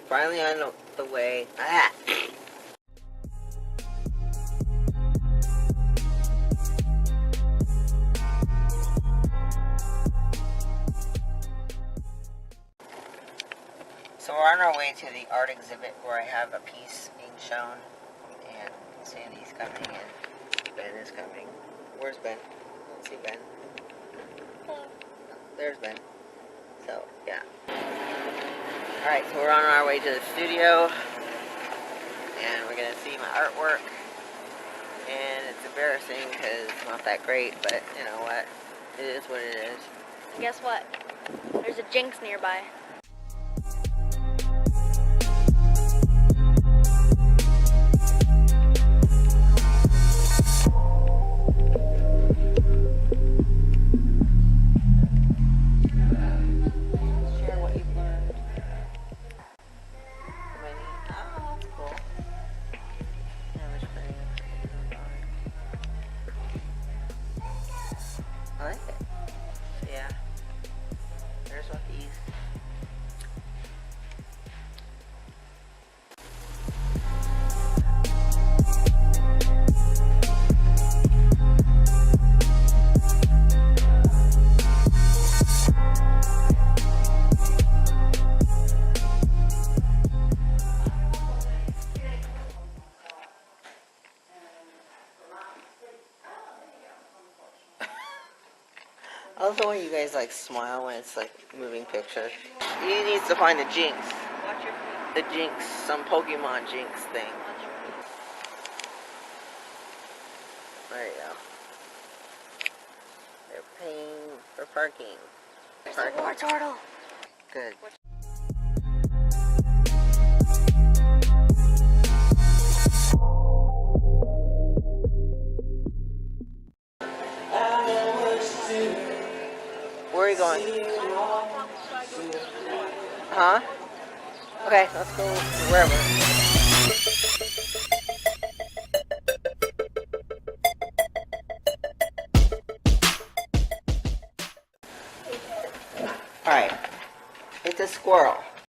finally on the way. Ah. So we're on our way to the art exhibit where I have a piece being shown, and Sandy's coming and Ben is coming. Where's Ben? I don't see Ben. Oh, there's Ben. So, yeah. Alright, so we're on our way to the studio, and we're gonna see my artwork, and it's embarrassing because it's not that great, but you know what? It is what it is. And guess what? There's a Jinx nearby. I like it. So yeah, there's what these. I love the way you guys like smile when it's like moving picture. He needs to find the Jinx. Watch your feet. The Jinx, some Pokemon Jinx thing. Watch your feet. There you go. They're paying for parking. There's a war turtle. Good. Where are you going? Huh? Okay, let's go wherever. Alright. It's a squirrel.